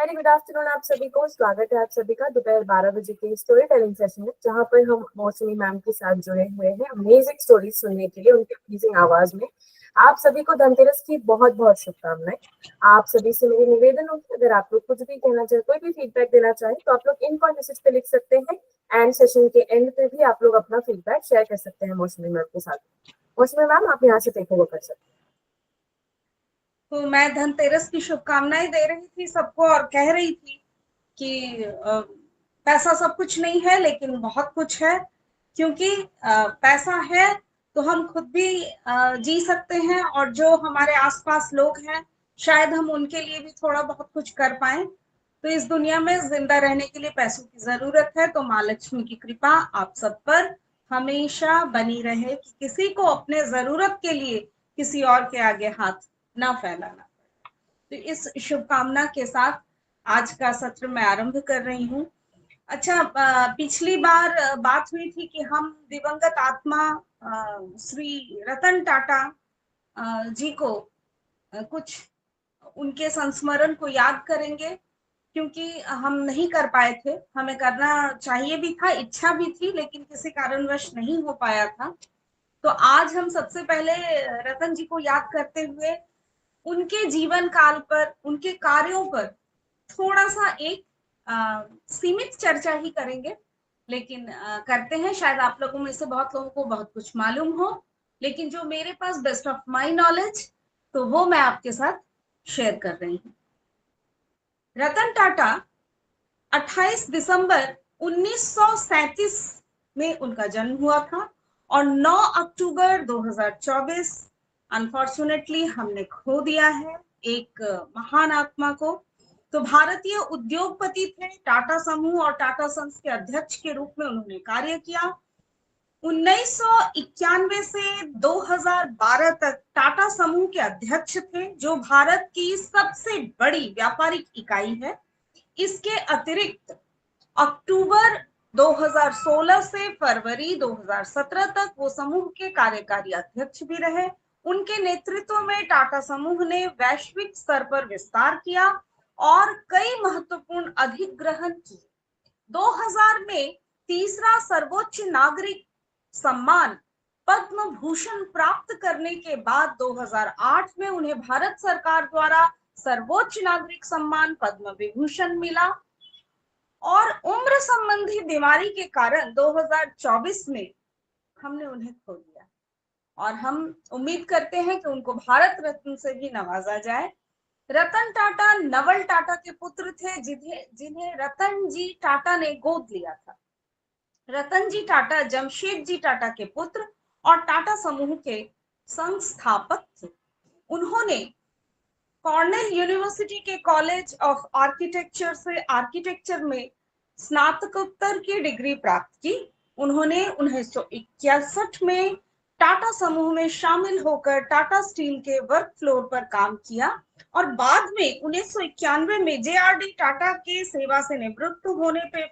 Very good afternoon आप सभी को। स्वागत है आप सभी का दोपहर 12 बजे के स्टोरी टेलिंग सेशन में, जहां पर हम मौसमी मैम के साथ जुड़े हुए हैं अमेजिंग स्टोरीज सुनने के लिए उनकी अमेजिंग आवाज में। आप सभी को धनतेरस की बहुत बहुत शुभकामनाएं। आप सभी से मेरी निवेदन होगी, अगर आप लोग कुछ भी कहना चाहे, कोई भी फीडबैक देना चाहे, तो आप लोग इनको मैसेज पे लिख सकते हैं एंड सेशन के एंड पे भी आप लोग अपना फीडबैक शेयर कर सकते हैं मौसमी मैम के साथ। मौसमी मैम, आप यहाँ से टेक ओवर कर सकते हैं। तो मैं धनतेरस की शुभकामनाएं दे रही थी सबको और कह रही थी कि पैसा सब कुछ नहीं है, लेकिन बहुत कुछ है। क्योंकि पैसा है तो हम खुद भी जी सकते हैं, और जो हमारे आसपास लोग हैं शायद हम उनके लिए भी थोड़ा बहुत कुछ कर पाए। तो इस दुनिया में जिंदा रहने के लिए पैसों की जरूरत है। तो माँ लक्ष्मी की कृपा आप सब पर हमेशा बनी रहे कि किसी को अपने जरूरत के लिए किसी और के आगे हाथ ना फैलाना। तो इस शुभकामना के साथ आज का सत्र मैं आरंभ कर रही हूँ। अच्छा, पिछली बार बात हुई थी कि हम दिवंगत आत्मा श्री रतन टाटा जी को कुछ उनके संस्मरण को याद करेंगे, क्योंकि हम नहीं कर पाए थे। हमें करना चाहिए भी था, इच्छा भी थी, लेकिन किसी कारणवश नहीं हो पाया था। तो आज हम सबसे पहले रतन जी को याद करते हुए उनके जीवन काल पर, उनके कार्यों पर थोड़ा सा एक सीमित चर्चा ही करेंगे। लेकिन करते हैं। शायद आप लोगों में से बहुत लोगों को बहुत कुछ मालूम हो, लेकिन जो मेरे पास बेस्ट ऑफ माई नॉलेज, तो वो मैं आपके साथ शेयर कर रही हूँ। रतन टाटा 28 दिसंबर 1937 में उनका जन्म हुआ था, और 9 अक्टूबर 2024 अनफॉर्चुनेटली हमने खो दिया है एक महान आत्मा को। तो भारतीय उद्योगपति थे, टाटा समूह और टाटा सन्स के अध्यक्ष के रूप में उन्होंने कार्य किया। 1991 से 2012 तक टाटा समूह के अध्यक्ष थे, जो भारत की सबसे बड़ी व्यापारिक इकाई है। इसके अतिरिक्त अक्टूबर 2016 से फरवरी 2017 तक वो समूह के कार्यकारी अध्यक्ष भी रहे। उनके नेतृत्व में टाटा समूह ने वैश्विक स्तर पर विस्तार किया और कई महत्वपूर्ण अधिग्रहण किए। 2000 में तीसरा सर्वोच्च नागरिक सम्मान पद्म भूषण प्राप्त करने के बाद 2008 में उन्हें भारत सरकार द्वारा सर्वोच्च नागरिक सम्मान पद्म विभूषण मिला। और उम्र संबंधी बीमारी के कारण 2024 में हमने उन्हें खो दिया, और हम उम्मीद करते हैं कि उनको भारत रत्न से भी नवाजा जाए। रतन टाटा नवल टाटा के पुत्र थे, जिन्हें रतन जी टाटा ने गोद लिया था। रतन जी टाटा जमशेद जी टाटा के पुत्र और टाटा समूह के संस्थापक थे। उन्होंने कॉर्नेल यूनिवर्सिटी के कॉलेज ऑफ आर्किटेक्चर से आर्किटेक्चर में स्नातकोत्तर की डिग्री प्राप्त की। उन्होंने 1961 में टाटा समूह में शामिल होकर टाटा स्टील के वर्क फ्लोर पर काम किया, और बाद में 1991 में जेआरडी टाटा के सेवा से निवृत्त होने पे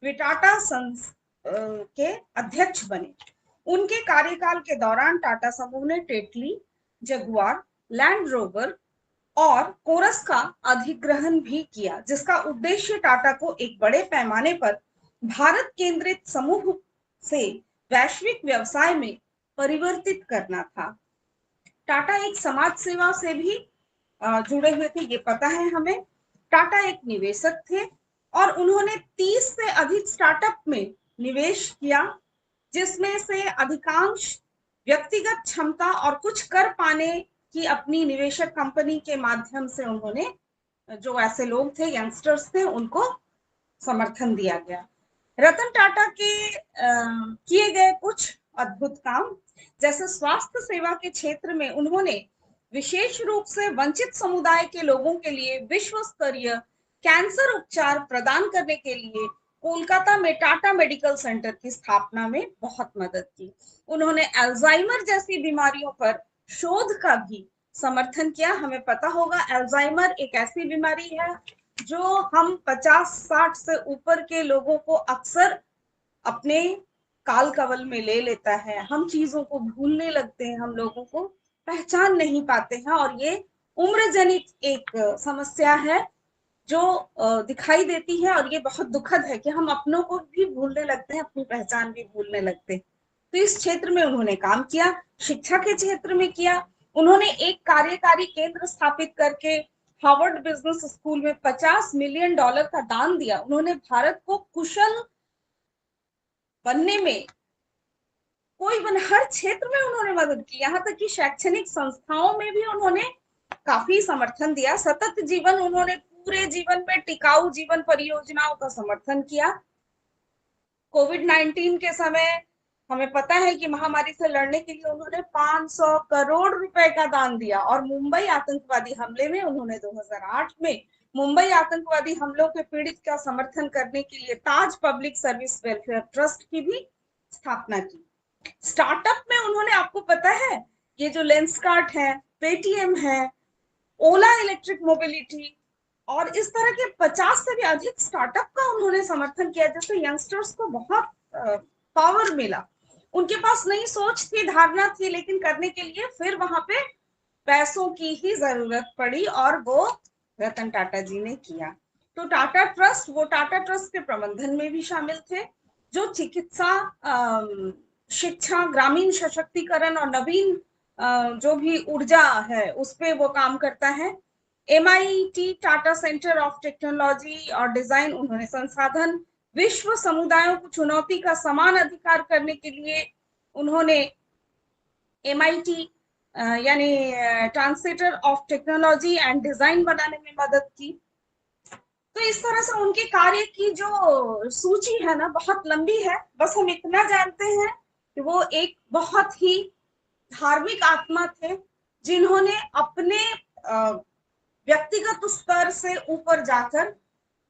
वे टाटा सन्स के अध्यक्ष बने। उनके कार्यकाल के दौरान टाटा समूह ने टेटली, जगुआर, लैंड रोवर और कोरस का अधिग्रहण भी किया, जिसका उद्देश्य टाटा को एक बड़े पैमाने पर भारत केंद्रित समूह से वैश्विक व्यवसाय में परिवर्तित करना था। टाटा एक समाज सेवा से भी जुड़े हुए थे, ये पता है हमें। टाटा एक निवेशक थे और उन्होंने 30 से अधिक स्टार्टअप में निवेश किया, जिसमें से अधिकांश व्यक्तिगत क्षमता और कुछ कर पाने की अपनी निवेशक कंपनी के माध्यम से उन्होंने, जो ऐसे लोग थे, यंगस्टर्स थे, उनको समर्थन दिया गया। रतन टाटा के किए गए कुछ अद्भुत काम, जैसे स्वास्थ्य सेवा के क्षेत्र में उन्होंने विशेष रूप से वंचित समुदाय के लोगों के लिए विश्व स्तरीय कैंसर उपचार प्रदान करने के लिए कोलकाता में टाटा मेडिकल सेंटर की स्थापना में बहुत मदद की। उन्होंने अल्जाइमर जैसी बीमारियों पर शोध का भी समर्थन किया। हमें पता होगा अल्जाइमर एक ऐसी बीमारी है जो हम 50-60 से ऊपर के लोगों को अक्सर अपने काल कवल में ले लेता है। हम चीजों को भूलने लगते हैं, हम लोगों को पहचान नहीं पाते हैं, और ये उम्र जनित एक समस्या है। जो दिखाई देती है, और ये बहुत दुखद है कि हम अपनों को भी भूलने लगते हैं, अपनी पहचान भी भूलने लगते हैं। तो इस क्षेत्र में उन्होंने काम किया, शिक्षा के क्षेत्र में किया। उन्होंने एक कार्यकारी केंद्र स्थापित करके हार्वर्ड बिजनेस स्कूल में $50 मिलियन का दान दिया। उन्होंने भारत को कुशल बनने में हर क्षेत्र में उन्होंने मदद की, यहाँ तक कि शैक्षणिक संस्थाओं में भी उन्होंने काफी समर्थन दिया। सतत जीवन, उन्होंने पूरे जीवन में टिकाऊ जीवन परियोजनाओं का समर्थन किया। कोविड-19 के समय हमें पता है कि महामारी से लड़ने के लिए उन्होंने 500 करोड़ रुपए का दान दिया। और मुंबई आतंकवादी हमले में उन्होंने 2008 में मुंबई आतंकवादी हमलों के पीड़ित का समर्थन करने के लिए ताज पब्लिक सर्विस वेलफेयर ट्रस्ट की भी स्थापना की। स्टार्टअप में उन्होंने, आपको पता है, ये जो लेंसकार्ट है, पेटीएम है, ओला इलेक्ट्रिक मोबिलिटी और इस तरह के 50 से भी अधिक स्टार्टअप का उन्होंने समर्थन किया, जिससे यंगस्टर्स को बहुत पावर मिला। उनके पास नई सोच थी, धारणा थी, लेकिन करने के लिए फिर वहां पे पैसों की ही जरूरत पड़ी, और वो रतन टाटा जी ने किया। तो टाटा ट्रस्ट, वो टाटा ट्रस्ट के प्रबंधन में भी शामिल थे, जो चिकित्सा, शिक्षा, ग्रामीण सशक्तिकरण और नवीन जो भी ऊर्जा है उस पे वो काम करता है। MIT Tata centre of technology और डिजाइन, उन्होंने संसाधन, विश्व समुदायों को चुनौती का समान अधिकार करने के लिए उन्होंने MIT यानी translator of technology and design बनाने में मदद की। तो इस तरह से उनके कार्य की जो सूची है ना, बहुत लंबी है। बस हम इतना जानते हैं कि वो एक बहुत ही धार्मिक आत्मा थे, जिन्होंने अपने व्यक्तिगत स्तर से ऊपर जाकर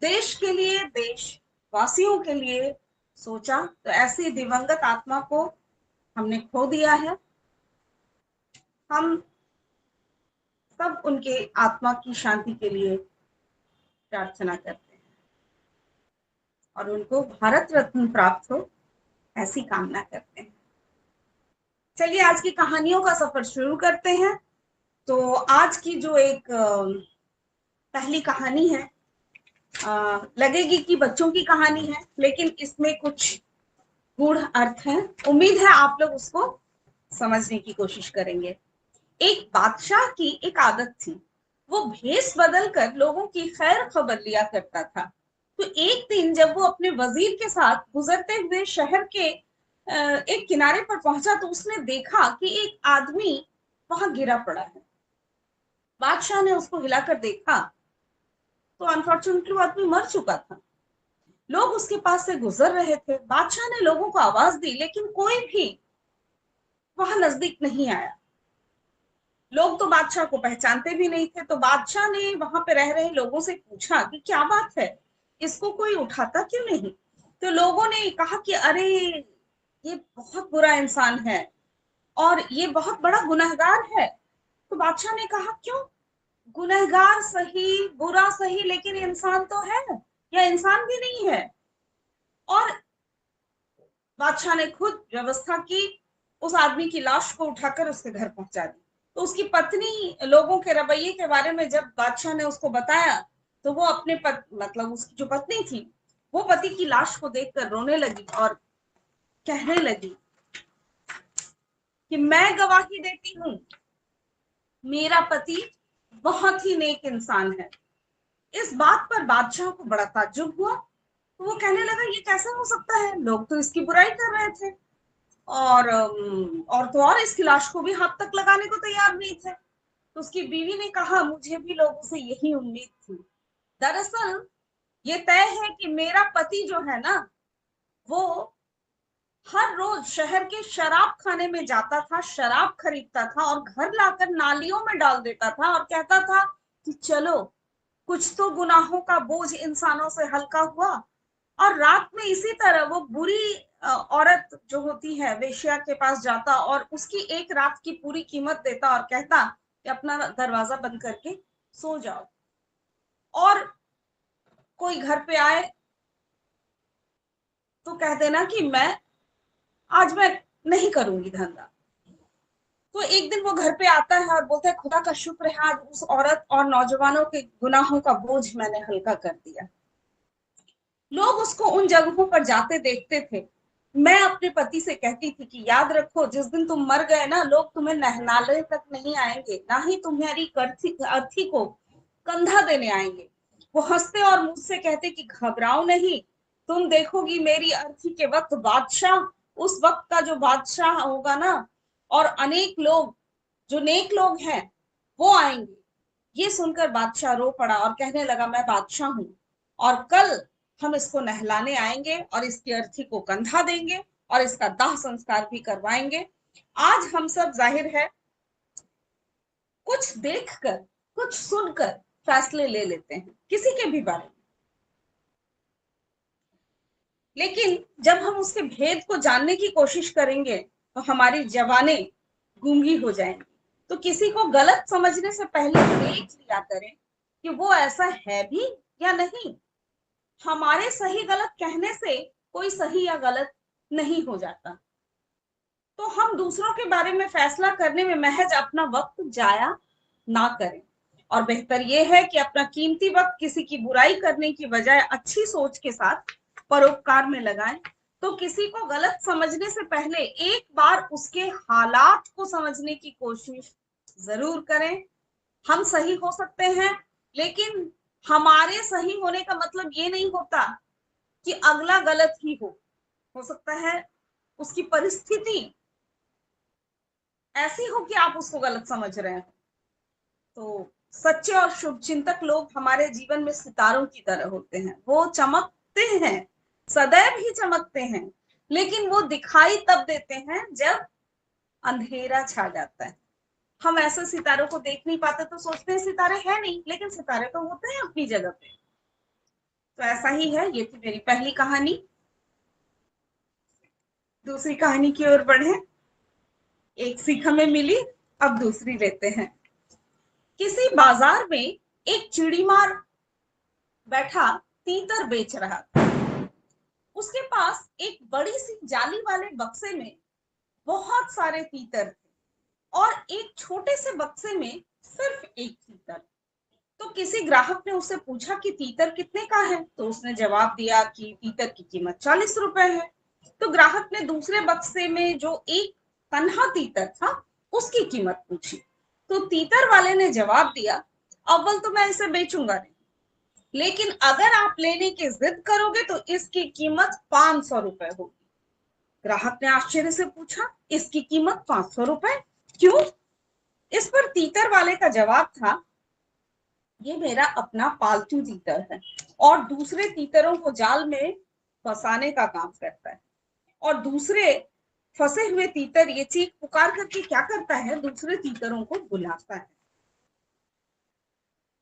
देश के लिए, देशवासियों के लिए सोचा। तो ऐसी दिवंगत आत्मा को हमने खो दिया है। हम सब उनके आत्मा की शांति के लिए प्रार्थना करते हैं और उनको भारत रत्न प्राप्त हो, ऐसी कामना करते हैं। चलिए आज की कहानियों का सफर शुरू करते हैं। तो आज की जो एक पहली कहानी है, लगेगी कि बच्चों की कहानी है, लेकिन इसमें कुछ गूढ़ अर्थ है। उम्मीद है आप लोग उसको समझने की कोशिश करेंगे। एक बादशाह की एक आदत थी, वो भेष बदल कर लोगों की खैर खबर लिया करता था। तो एक दिन जब वो अपने वजीर के साथ गुजरते हुए शहर के एक किनारे पर पहुंचा, तो उसने देखा कि एक आदमी वहां गिरा पड़ा है। बादशाह ने उसको हिलाकर देखा तो अनफॉर्चुनेटली वो आदमी मर चुका था। लोग उसके पास से गुजर रहे थे। बादशाह ने लोगों को आवाज दी, लेकिन कोई भी वहां नजदीक नहीं आया। लोग तो बादशाह को पहचानते भी नहीं थे। तो बादशाह ने वहां पे रह रहे लोगों से पूछा कि क्या बात है, इसको कोई उठाता क्यों नहीं। तो लोगों ने कहा कि अरे, ये बहुत बुरा इंसान है और ये बहुत बड़ा गुनहगार है। तो बादशाह ने कहा, क्यों? गुनहगार सही, बुरा सही, लेकिन इंसान तो है, या इंसान भी नहीं है। और बादशाह ने खुद व्यवस्था की, उस आदमी की लाश को उठाकर उसके घर पहुंचा दी। तो उसकी पत्नी, लोगों के रवैये के बारे में जब बादशाह ने उसको बताया, तो वो अपने मतलब उसकी जो पत्नी थी, वो पति की लाश को देखकर रोने लगी और कहने लगी कि मैं गवाही देती हूँ, मेरा पति बहुत ही नेक इंसान है। इस बात पर बादशाह को बड़ा ताज्जुब हुआ। तो वो कहने लगा, ये कैसे हो सकता है, लोग तो इसकी बुराई कर रहे थे और तो और इसकी लाश को भी हाथ तक लगाने को तैयार नहीं थे। तो उसकी बीवी ने कहा, मुझे भी लोगों से यही उम्मीद थी। दरअसल ये तय है कि मेरा पति जो है ना, वो हर रोज शहर के शराब खाने में जाता था, शराब खरीदता था और घर लाकर नालियों में डाल देता था और कहता था कि चलो, कुछ तो गुनाहों का बोझ इंसानों से हल्का हुआ। और रात में इसी तरह वो बुरी औरत जो होती है, वेश्या के पास जाता और उसकी एक रात की पूरी कीमत देता और कहता कि अपना दरवाजा बंद करके सो जाओ। और कोई घर पे आए तो कह देना कि आज मैं नहीं करूंगी धंधा। तो एक दिन वो घर पे आता है और बोलता है खुदा का शुक्र है आज उस औरत और नौजवानों के गुनाहों का बोझ मैंने हल्का कर दिया। लोग उसको उन जगहों पर जाते देखते थे। मैं अपने पति से कहती थी कि याद रखो जिस दिन तुम मर गए ना, लोग तुम्हें नहलाने तक नहीं आएंगे, ना ही तुम्हारी अर्थी को कंधा देने आएंगे। वो हंसते और मुझसे कहते कि घबराओ नहीं, तुम देखोगी मेरी अर्थी के वक्त बादशाह, उस वक्त का जो बादशाह होगा ना, और अनेक लोग जो नेक लोग हैं वो आएंगे। ये सुनकर बादशाह रो पड़ा और कहने लगा मैं बादशाह हूं और कल हम इसको नहलाने आएंगे और इसकी अर्थी को कंधा देंगे और इसका दाह संस्कार भी करवाएंगे। आज हम सब जाहिर है कुछ देखकर कुछ सुनकर फैसले ले लेते हैं किसी के भी बारे में, लेकिन जब हम उसके भेद को जानने की कोशिश करेंगे तो हमारी जबानें गूंगी हो जाएंगी। तो किसी को गलत समझने से पहले देख लिया करें कि वो ऐसा है भी या नहीं। हमारे सही गलत कहने से कोई सही या गलत नहीं हो जाता। तो हम दूसरों के बारे में फैसला करने में महज अपना वक्त जाया ना करें, और बेहतर यह है कि अपना कीमती वक्त किसी की बुराई करने की बजाय अच्छी सोच के साथ परोपकार में लगाएं। तो किसी को गलत समझने से पहले एक बार उसके हालात को समझने की कोशिश जरूर करें। हम सही हो सकते हैं, लेकिन हमारे सही होने का मतलब ये नहीं होता कि अगला गलत ही हो सकता है उसकी परिस्थिति ऐसी हो कि आप उसको गलत समझ रहे हैं। तो सच्चे और शुभ चिंतक लोग हमारे जीवन में सितारों की तरह होते हैं। वो चमकते हैं, सदैव ही चमकते हैं, लेकिन वो दिखाई तब देते हैं जब अंधेरा छा जाता है। हम ऐसे सितारों को देख नहीं पाते तो सोचते हैं सितारे हैं नहीं, लेकिन सितारे तो होते हैं अपनी जगह पे। तो ऐसा ही है। ये थी मेरी पहली कहानी। दूसरी कहानी की ओर बढ़े। एक सीख हमें मिली, अब दूसरी लेते हैं। किसी बाजार में एक चिड़ीमार बैठा तीतर बेच रहा था। उसके पास एक बड़ी सी जाली वाले बक्से में बहुत सारे तीतर थे और एक छोटे से बक्से में सिर्फ एक तीतर। तो किसी ग्राहक ने उससे पूछा कि तीतर कितने का है, तो उसने जवाब दिया कि तीतर की कीमत 40 रुपए है। तो ग्राहक ने दूसरे बक्से में जो एक तन्हा तीतर था उसकी कीमत पूछी। तो तीतर वाले ने जवाब दिया, अव्वल तो मैं इसे बेचूंगा नहीं, लेकिन अगर आप लेने की जिद करोगे तो इसकी कीमत 500 रुपए होगी। ग्राहक ने आश्चर्य से पूछा, इसकी कीमत 500 रुपए क्यों? इस पर तीतर वाले का जवाब था, ये मेरा अपना पालतू तीतर है और दूसरे तीतरों को जाल में फंसाने का काम करता है। और दूसरे फंसे हुए तीतर ये चीख पुकार करके क्या करता है, दूसरे तीतरों को बुलाता है।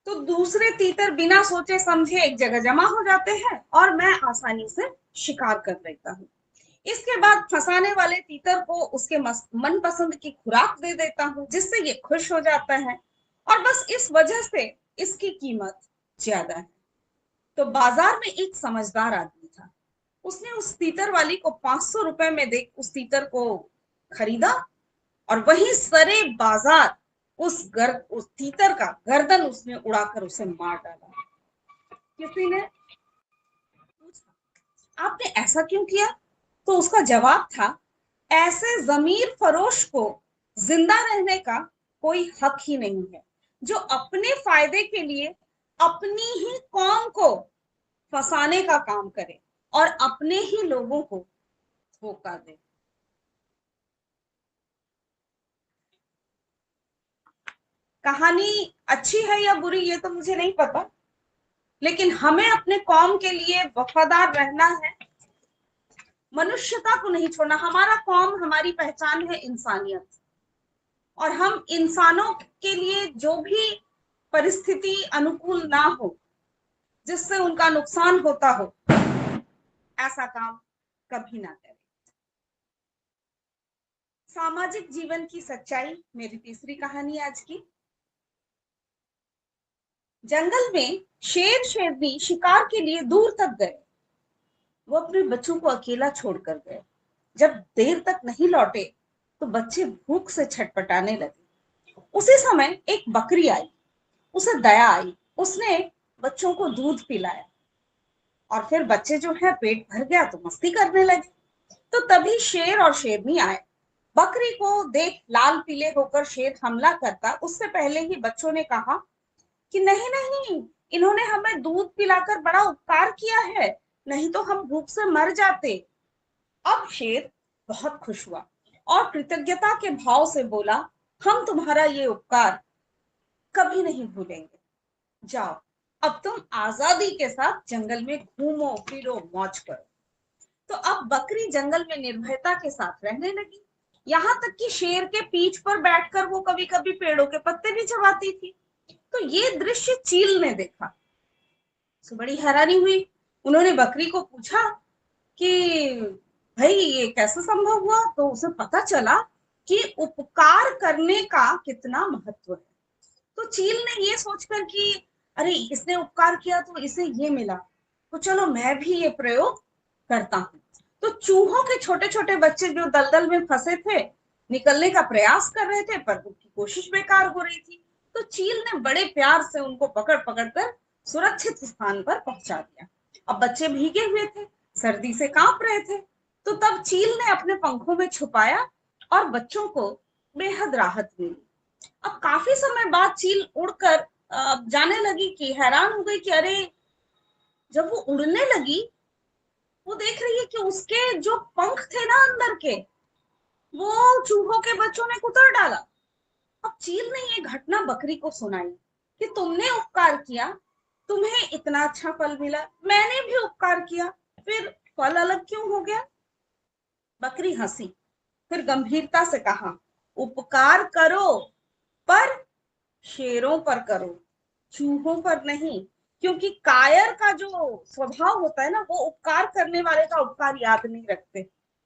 तो दूसरे तीतर बिना सोचे समझे एक जगह जमा हो जाते हैं और मैं आसानी से शिकार कर लेता हूँ। इसके बाद फंसाने वाले तीतर को उसके मनपसंद की खुराक दे देता हूँ, जिससे ये खुश हो जाता है और बस इस वजह से इसकी कीमत ज्यादा है। तो बाजार में एक समझदार आदमी था। उसने उस तीतर वाली को 500 रुपए में देख उस तीतर को खरीदा और वहीं सरे बाजार उस तीतर का गर्दन उसने उड़ाकर उसे मार डाला। किसी ने पूछा, आपने ऐसा क्यों किया? तो उसका जवाब था, ऐसे जमीर फरोश को जिंदा रहने का कोई हक ही नहीं है जो अपने फायदे के लिए अपनी ही कौम को फंसाने का काम करे और अपने ही लोगों को धोखा दे। कहानी अच्छी है या बुरी ये तो मुझे नहीं पता, लेकिन हमें अपने कौम के लिए वफादार रहना है, मनुष्यता को नहीं छोड़ना। हमारा कौम, हमारी पहचान है इंसानियत, और हम इंसानों के लिए जो भी परिस्थिति अनुकूल ना हो, जिससे उनका नुकसान होता हो, ऐसा काम कभी ना करें। सामाजिक जीवन की सच्चाई मेरी तीसरी कहानी आज की। जंगल में शेर शेरनी शिकार के लिए दूर तक गए। वो अपने बच्चों को अकेला छोड़कर गए। जब देर तक नहीं लौटे तो बच्चे भूख से छटपटाने लगे। उसी समय एक बकरी आई, उसे दया आई, उसने बच्चों को दूध पिलाया और फिर बच्चे जो है पेट भर गया तो मस्ती करने लगे। तो तभी शेर और शेरनी आए। बकरी को देख लाल पीले होकर शेर हमला करता उससे पहले ही बच्चों ने कहा कि नहीं नहीं, इन्होंने हमें दूध पिलाकर बड़ा उपकार किया है, नहीं तो हम भूख से मर जाते। अब शेर बहुत खुश हुआ और कृतज्ञता के भाव से बोला, हम तुम्हारा ये उपकार कभी नहीं भूलेंगे। जाओ, अब तुम आजादी के साथ जंगल में घूमो फिरो मौज करो। तो अब बकरी जंगल में निर्भयता के साथ रहने लगी। यहाँ तक कि शेर के पीठ पर बैठकर वो कभी कभी पेड़ों के पत्ते भी चबाती थी। तो ये दृश्य चील ने देखा, तो बड़ी हैरानी हुई। उन्होंने बकरी को पूछा कि भाई ये कैसे संभव हुआ। तो उसे पता चला कि उपकार करने का कितना महत्व है। तो चील ने ये सोचकर कि अरे इसने उपकार किया तो इसे ये मिला, तो चलो मैं भी ये प्रयोग करता हूँ। तो चूहों के छोटे छोटे बच्चे जो दलदल में फंसे थे, निकलने का प्रयास कर रहे थे पर उनकी कोशिश बेकार हो रही थी। तो चील ने बड़े प्यार से उनको पकड़ पकड़ कर सुरक्षित स्थान पर पहुंचा दिया। अब बच्चे भीगे हुए थे, सर्दी से कांप रहे थे। तो तब चील ने अपने पंखों में छुपाया और बच्चों को बेहद राहत मिली। अब काफी समय बाद चील उड़कर जाने लगी कि हैरान हो गई कि अरे जब वो उड़ने लगी वो देख रही है कि उसके जो पंख थे ना अंदर के, वो चूहों के बच्चों ने कुतर डाला। अब चील ने ये घटना बकरी को सुनाई कि तुमने उपकार किया, तुम्हें इतना अच्छा फल मिला, मैंने भी उपकार किया, फिर फल अलग क्यों हो गया। बकरी हंसी, फिर गंभीरता से कहा, उपकार करो पर शेरों पर करो, चूहों पर नहीं। क्योंकि कायर का जो स्वभाव होता है ना, वो उपकार करने वाले का उपकार याद नहीं रखते।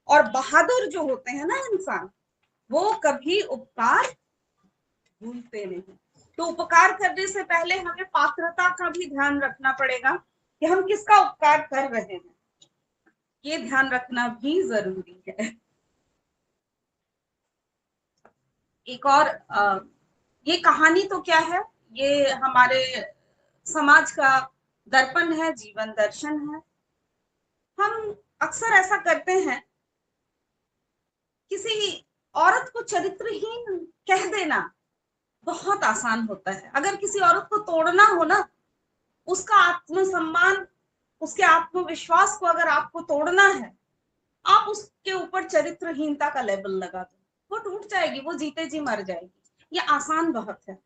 और बहादुर जो होते हैं ना इंसान, वो कभी उपकार भूलते नहीं। तो उपकार करने से पहले हमें पात्रता का भी ध्यान रखना पड़ेगा कि हम किसका उपकार कर रहे हैं, ये ध्यान रखना भी जरूरी है। एक और ये कहानी तो क्या है, ये हमारे समाज का दर्पण है, जीवन दर्शन है। हम अक्सर ऐसा करते हैं, किसी औरत को चरित्रहीन कह देना बहुत आसान होता है। अगर किसी औरत को तोड़ना हो ना, उसका आत्मसम्मान, उसके आत्मविश्वास को अगर आपको तोड़ना है, आप उसके ऊपर चरित्रहीनता का लेबल लगा दो, वो टूट जाएगी, वो जीते जी मर जाएगी। ये आसान बहुत है।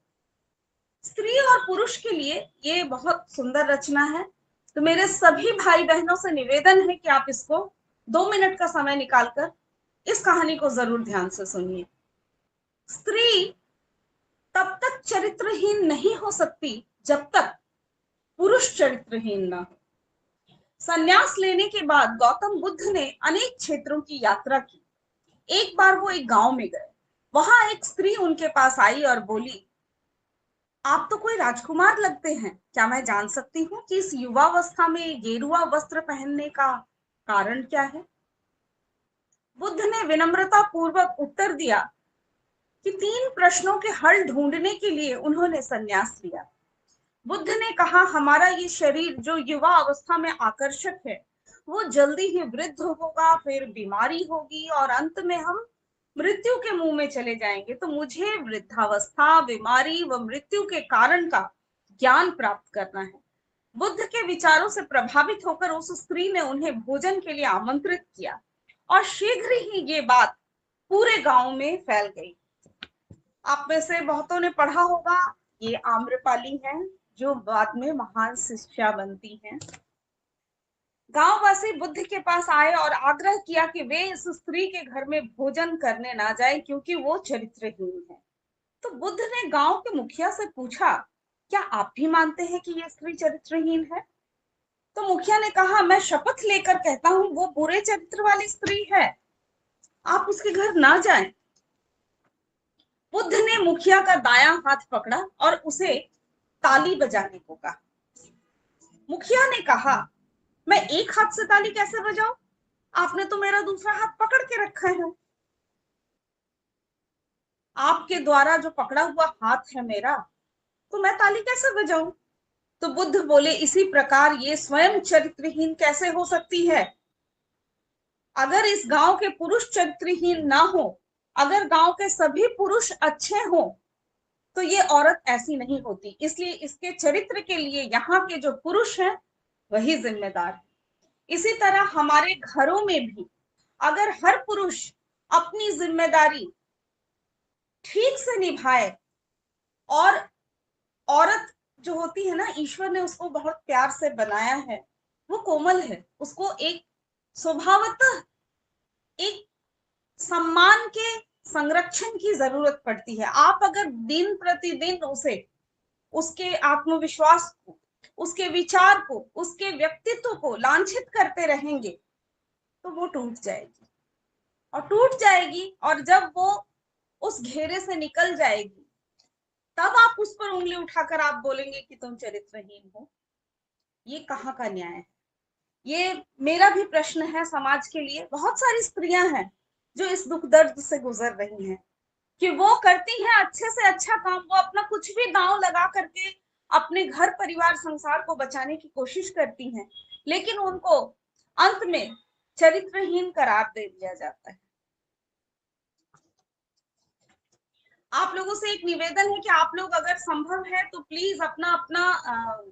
स्त्री और पुरुष के लिए ये बहुत सुंदर रचना है। तो मेरे सभी भाई बहनों से निवेदन है कि आप इसको 2 मिनट का समय निकालकर इस कहानी को जरूर ध्यान से सुनिए। स्त्री तब तक चरित्रहीन नहीं हो सकती जब तक पुरुष चरित्रहीन ना हो। संन्यास लेने के बाद गौतम बुद्ध ने अनेक क्षेत्रों की यात्रा की। एक बार वो एक गांव में गए, वहां एक स्त्री उनके पास आई और बोली, आप तो कोई राजकुमार लगते हैं, क्या मैं जान सकती हूँ कि इस युवावस्था में गेरुआ वस्त्र पहनने का कारण क्या है। बुद्ध ने विनम्रता पूर्वक उत्तर दिया कि 3 प्रश्नों के हल ढूंढने के लिए उन्होंने संन्यास लिया। बुद्ध ने कहा, हमारा ये शरीर जो युवा अवस्था में आकर्षक है, वो जल्दी ही वृद्ध होगा, फिर बीमारी होगी और अंत में हम मृत्यु के मुंह में चले जाएंगे। तो मुझे वृद्धावस्था, बीमारी व मृत्यु के कारण का ज्ञान प्राप्त करना है। बुद्ध के विचारों से प्रभावित होकर उस स्त्री ने उन्हें भोजन के लिए आमंत्रित किया और शीघ्र ही ये बात पूरे गांव में फैल गई। आप में से बहुतों ने पढ़ा होगा, ये आम्रपाली है जो बाद में महान शिष्या बनती हैं। गांववासी बुद्ध के पास आए और आग्रह किया कि वे इस स्त्री के घर में भोजन करने ना जाए क्योंकि वो चरित्रहीन है। तो बुद्ध ने गांव के मुखिया से पूछा, क्या आप भी मानते हैं कि ये स्त्री चरित्रहीन है। तो मुखिया ने कहा, मैं शपथ लेकर कहता हूँ वो बुरे चरित्र वाली स्त्री है, आप उसके घर ना जाएं। बुद्ध ने मुखिया का दायां हाथ पकड़ा और उसे ताली बजाने को कहा। मुखिया ने कहा, मैं एक हाथ से ताली कैसे बजाऊं, आपने तो मेरा दूसरा हाथ पकड़ के रखा है। आपके द्वारा जो पकड़ा हुआ हाथ है मेरा, तो मैं ताली कैसे बजाऊं? तो बुद्ध बोले, इसी प्रकार ये स्वयं चरित्रहीन कैसे हो सकती है? अगर इस गांव के पुरुष चरित्रहीन ना हो, अगर गांव के सभी पुरुष अच्छे हो, तो ये औरत ऐसी नहीं होती। इसलिए इसके चरित्र के लिए यहाँ के जो पुरुष हैं वही जिम्मेदार है। इसी तरह हमारे घरों में भी अगर हर पुरुष अपनी जिम्मेदारी ठीक से निभाए, और औरत जो होती है ना, ईश्वर ने उसको बहुत प्यार से बनाया है, वो कोमल है, उसको एक स्वभावतः एक सम्मान के संरक्षण की जरूरत पड़ती है। आप अगर दिन प्रतिदिन उसे, उसके आत्मविश्वास को, उसके विचार को, उसके व्यक्तित्व को लांछित करते रहेंगे, तो वो टूट जाएगी। और टूट जाएगी, और जब वो उस घेरे से निकल जाएगी, तब आप उस पर उंगली उठाकर आप बोलेंगे कि तुम चरित्रहीन हो। ये कहाँ का न्याय है? ये मेरा भी प्रश्न है समाज के लिए। बहुत सारी स्त्रियां हैं जो इस दुख दर्द से गुजर रही हैं कि वो करती हैं अच्छे से अच्छा काम, वो अपना कुछ भी दांव लगा करके अपने घर परिवार संसार को बचाने की कोशिश करती हैं, लेकिन उनको अंत में चरित्रहीन करार दे दिया जाता है। आप लोगों से एक निवेदन है कि आप लोग अगर संभव है तो प्लीज अपना अपना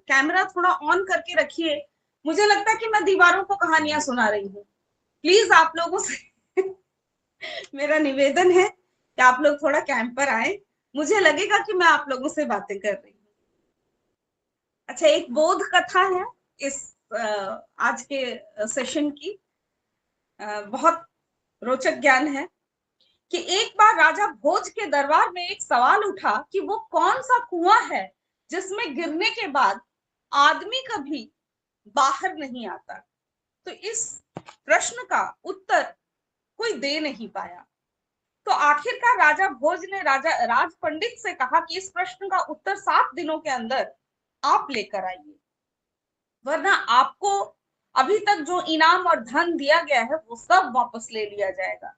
कैमरा थोड़ा ऑन करके रखिए। मुझे लगता है कि मैं दीवारों को कहानियां सुना रही हूँ। प्लीज आप लोगों से मेरा निवेदन है कि आप लोग थोड़ा कैंप पर आए, मुझे लगेगा कि मैं आप लोगों से बातें कर रही हूँ। अच्छा, एक बोध कथा है इस आज के सेशन की, बहुत रोचक ज्ञान है कि एक बार राजा भोज के दरबार में एक सवाल उठा कि वो कौन सा कुआं है जिसमें गिरने के बाद आदमी कभी बाहर नहीं आता। तो इस प्रश्न का उत्तर कोई दे नहीं पाया। तो आखिरकार राजा भोज ने राजा राज पंडित से कहा कि इस प्रश्न का उत्तर 7 दिनों के अंदर आप लेकर आइए, वरना आपको अभी तक जो इनाम और धन दिया गया है वो सब वापस ले लिया जाएगा,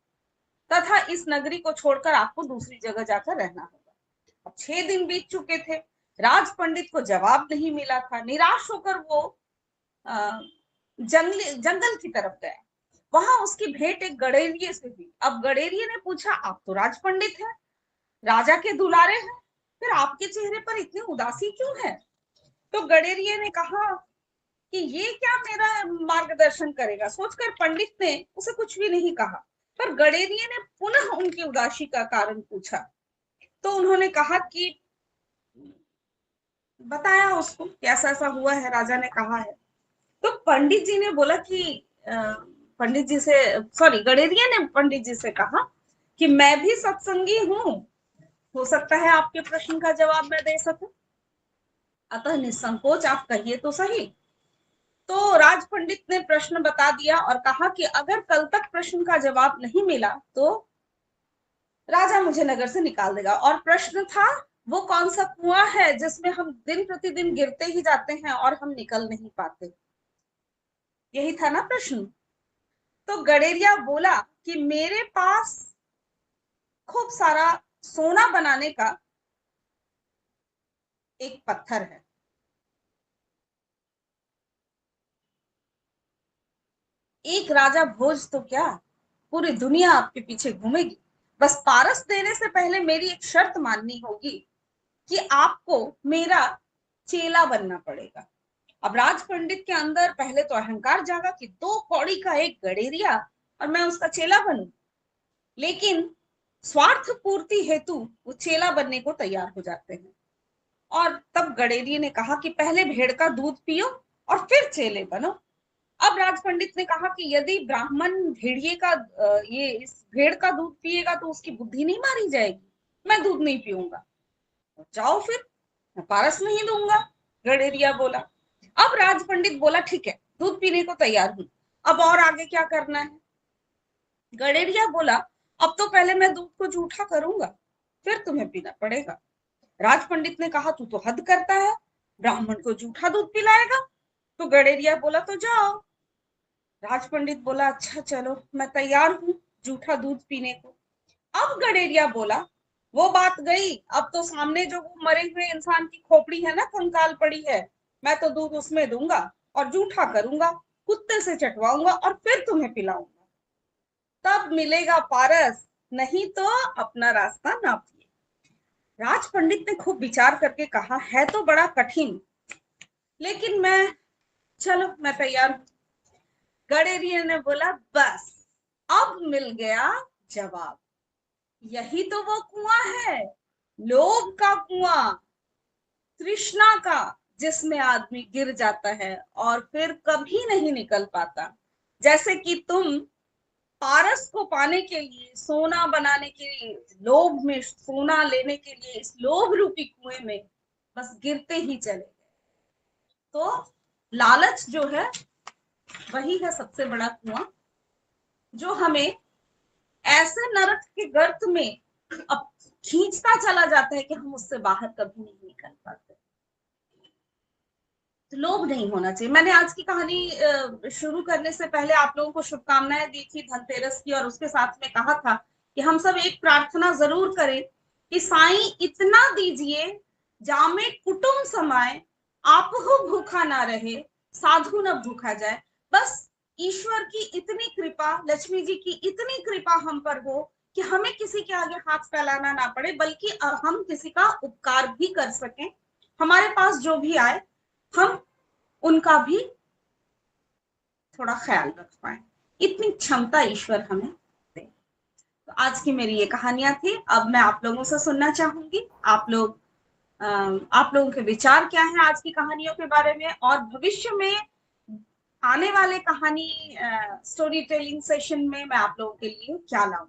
तथा इस नगरी को छोड़कर आपको दूसरी जगह जाकर रहना होगा। अब 6 दिन बीत चुके थे, राज पंडित को जवाब नहीं मिला था। निराश होकर वो जंगल की तरफ गया। वहां उसकी भेंट एक गडेरिये से हुई। अब गडेरिये ने पूछा, आप तो राज पंडित हैं, राजा के दुलारे हैं, फिर आपके चेहरे पर इतनी उदासी क्यों है? तो गडेरिये ने कहा कि ये क्या मेरा मार्गदर्शन करेगा। सोचकर पंडित ने उसे कुछ भी नहीं कहा, पर गडेरिये ने पुनः उनकी उदासी का कारण पूछा। तो उन्होंने कहा कि बताया उसको कि ऐसा ऐसा हुआ है, राजा ने कहा है। तो पंडित जी ने बोला कि पंडित जी से, सॉरी, गडेरिया ने पंडित जी से कहा कि मैं भी सत्संगी हूँ, हो सकता है आपके प्रश्न का जवाब मैं दे सकूं, अतः निसंकोच आप कहिए तो सही। तो राज पंडित ने प्रश्न बता दिया और कहा कि अगर कल तक प्रश्न का जवाब नहीं मिला तो राजा मुझे नगर से निकाल देगा। और प्रश्न था, वो कौन सा कुआं है जिसमें हम दिन प्रतिदिन गिरते ही जाते हैं और हम निकल नहीं पाते? यही था ना प्रश्न। तो गडेरिया बोला कि मेरे पास खूब सारा सोना बनाने का एक पत्थर है। एक राजा भोज तो क्या, पूरी दुनिया आपके पीछे घूमेगी। बस पारस देने से पहले मेरी एक शर्त माननी होगी कि आपको मेरा चेला बनना पड़ेगा। अब राज पंडित के अंदर पहले तो अहंकार जागा कि 2 कौड़ी का एक गडेरिया और मैं उसका चेला बनूं, लेकिन स्वार्थ पूर्ति हेतु वो चेला बनने को तैयार हो जाते हैं। और तब गडेरिये ने कहा कि पहले भेड़ का दूध पियो और फिर चेले बनो। अब राज पंडित ने कहा कि यदि ब्राह्मण भेड़िए का ये इस भेड़ का दूध पिएगा तो उसकी बुद्धि नहीं मारी जाएगी, मैं दूध नहीं पीऊंगा। तो जाओ फिर, मैं पारस नहीं दूंगा, गडेरिया बोला। अब राज पंडित बोला, ठीक है, दूध पीने को तैयार हूं, अब और आगे क्या करना है? गडेरिया बोला, अब तो पहले मैं दूध को जूठा करूंगा, फिर तुम्हें पीना पड़ेगा। राज पंडित ने कहा, तू तो हद करता है, ब्राह्मण को जूठा दूध पिलाएगा? तो गडेरिया बोला, तो जाओ। राज पंडित बोला, अच्छा चलो, मैं तैयार हूं जूठा दूध पीने को। अब गडेरिया बोला वो बात गई। अब तो सामने जो वो मरे हुए इंसान की खोपड़ी है ना, कंकाल पड़ी है, मैं तो दूध उसमें दूंगा और जूठा करूंगा, कुत्ते से चटवाऊंगा और फिर तुम्हें पिलाऊंगा, तब मिलेगा पारस, नहीं तो अपना रास्ता नापिए। राज पंडित ने खूब विचार करके कहा, है तो बड़ा कठिन, लेकिन चलो मैं तैयार हूं। गडेरिया ने बोला, बस अब मिल गया जवाब। यही तो वो कुआं है, लोभ का कुआं, तृष्णा का, जिसमें आदमी गिर जाता है और फिर कभी नहीं निकल पाता। जैसे कि तुम पारस को पाने के लिए, सोना बनाने के लिए, लोभ में सोना लेने के लिए इस लोभ रूपी कुएं में बस गिरते ही चले गए। तो लालच जो है वही है सबसे बड़ा कुआं, जो हमें ऐसे नरक के गर्त में अब खींचता चला जाता है कि हम उससे बाहर कभी नहीं निकल पाते। तो लोभ नहीं होना चाहिए। मैंने आज की कहानी शुरू करने से पहले आप लोगों को शुभकामनाएं दी थी धनतेरस की, और उसके साथ में कहा था कि हम सब एक प्रार्थना जरूर करें कि साईं इतना दीजिए जामे कुटुंब समाए, आप हो भूखा ना रहे, साधु न भूखा जाए। बस ईश्वर की इतनी कृपा, लक्ष्मी जी की इतनी कृपा हम पर हो कि हमें किसी के आगे हाथ फैलाना ना पड़े, बल्कि हम किसी का उपकार भी कर सकें। हमारे पास जो भी आए हम उनका भी थोड़ा ख्याल रख पाए, इतनी क्षमता ईश्वर हमें दे। तो आज की मेरी ये कहानियां थी। अब मैं आप लोगों से सुनना चाहूंगी, आप लोगों के विचार क्या हैं आज की कहानियों के बारे में, और भविष्य में आने वाले कहानी स्टोरी टेलिंग सेशन में मैं आप लोगों के लिए क्या लाऊं।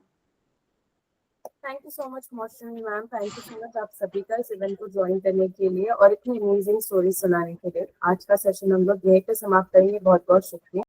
थैंक यू सो मच मौसमी ma'am, thank you so much आप सभी का इस इवेंट को ज्वाइन करने के लिए और इतनी अमेजिंग स्टोरी सुनाने के लिए। आज का सेशन हम लोग यहीं पे समाप्त करेंगे। बहुत बहुत शुक्रिया।